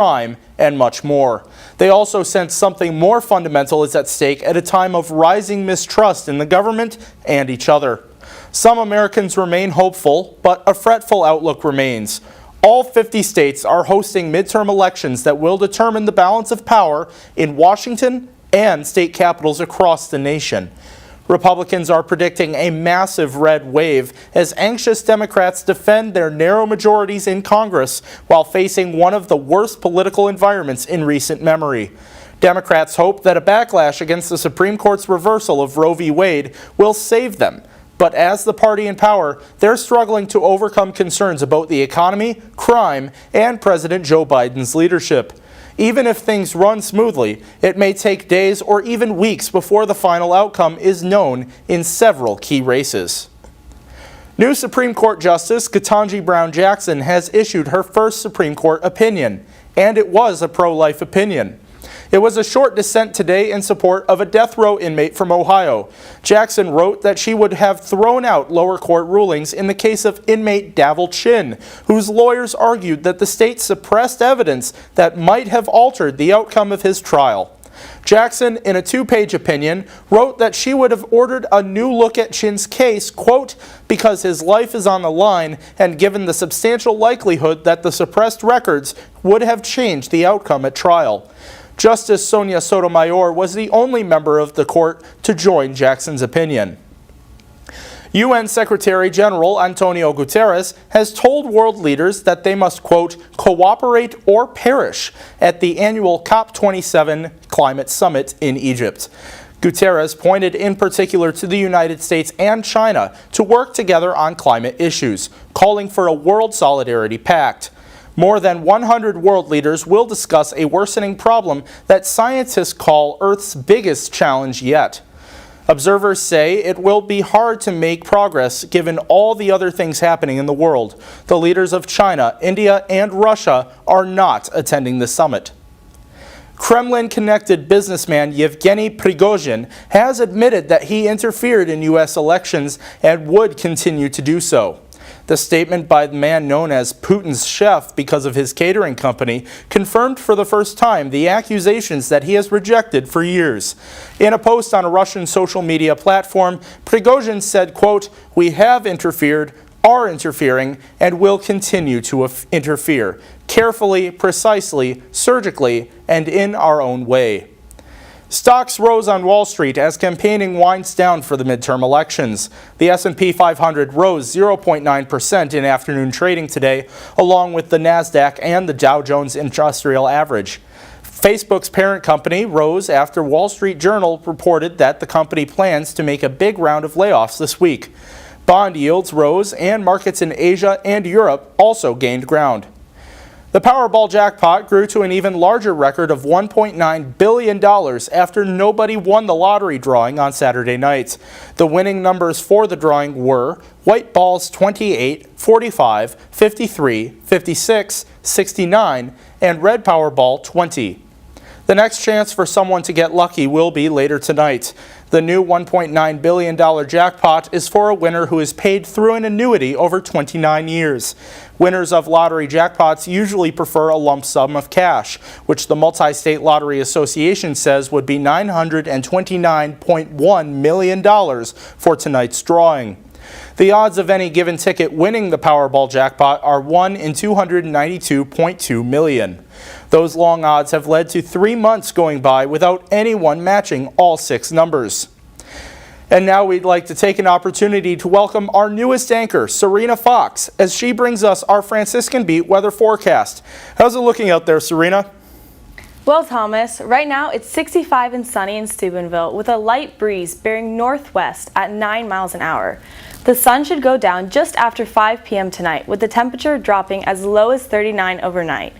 crime, and much more. They also sense something more fundamental is at stake at a time of rising mistrust in the government and each other. Some Americans remain hopeful, but a fretful outlook remains. All 50 states are hosting midterm elections that will determine the balance of power in Washington and state capitals across the nation. Republicans are predicting a massive red wave as anxious Democrats defend their narrow majorities in Congress while facing one of the worst political environments in recent memory. Democrats hope that a backlash against the Supreme Court's reversal of Roe v. Wade will save them. But as the party in power, they're struggling to overcome concerns about the economy, crime, and President Joe Biden's leadership. Even if things run smoothly, it may take days or even weeks before the final outcome is known in several key races. New Supreme Court Justice Ketanji Brown Jackson has issued her first Supreme Court opinion, and it was a pro-life opinion. It was a short dissent today in support of a death row inmate from Ohio. Jackson wrote that she would have thrown out lower court rulings in the case of inmate Davil Chin, whose lawyers argued that the state suppressed evidence that might have altered the outcome of his trial. Jackson, in a two-page opinion, wrote that she would have ordered a new look at Chin's case, quote, because his life is on the line and given the substantial likelihood that the suppressed records would have changed the outcome at trial. Justice Sonia Sotomayor was the only member of the court to join Jackson's opinion. UN Secretary General Antonio Guterres has told world leaders that they must, quote, cooperate or perish at the annual COP27 climate summit in Egypt. Guterres pointed in particular to the United States and China to work together on climate issues, calling for a world solidarity pact. More than 100 world leaders will discuss a worsening problem that scientists call Earth's biggest challenge yet. Observers say it will be hard to make progress given all the other things happening in the world. The leaders of China, India, and Russia are not attending the summit. Kremlin-connected businessman Yevgeny Prigozhin has admitted that he interfered in U.S. elections and would continue to do so. The statement by the man known as Putin's chef because of his catering company confirmed for the first time the accusations that he has rejected for years. In a post on a Russian social media platform, Prigozhin said, quote, "We have interfered, are interfering, and will continue to interfere, carefully, precisely, surgically, and in our own way." Stocks rose on Wall Street as campaigning winds down for the midterm elections. The S&P 500 rose 0.9% in afternoon trading today, along with the NASDAQ and the Dow Jones Industrial Average. Facebook's parent company rose after Wall Street Journal reported that the company plans to make a big round of layoffs this week. Bond yields rose, and markets in Asia and Europe also gained ground. The Powerball jackpot grew to an even larger record of $1.9 billion after nobody won the lottery drawing on Saturday night. The winning numbers for the drawing were white balls 28, 45, 53, 56, 69, and red Powerball 20. The next chance for someone to get lucky will be later tonight. The new $1.9 billion jackpot is for a winner who is paid through an annuity over 29 years. Winners of lottery jackpots usually prefer a lump sum of cash, which the Multi-State Lottery Association says would be $929.1 million for tonight's drawing. The odds of any given ticket winning the Powerball jackpot are 1 in 292.2 million. Those long odds have led to 3 months going by without anyone matching all 6 numbers. And now we'd like to take an opportunity to welcome our newest anchor, Serena Fox, as she brings us our Franciscan Beat weather forecast. How's it looking out there, Serena? Well, Thomas, right now it's 65 and sunny in Steubenville with a light breeze bearing northwest at 9 miles an hour. The sun should go down just after 5 p.m. tonight, with the temperature dropping as low as 39 overnight.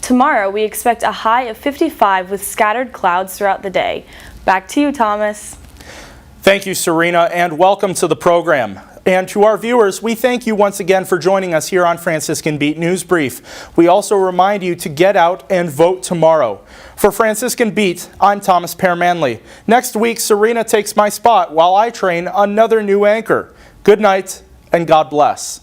Tomorrow, we expect a high of 55 with scattered clouds throughout the day. Back to you, Thomas. Thank you, Serena, and welcome to the program. And to our viewers, we thank you once again for joining us here on Franciscan Beat News Brief. We also remind you to get out and vote tomorrow. For Franciscan Beat, I'm Thomas Pearmanley. Next week, Serena takes my spot while I train another new anchor. Good night, and God bless.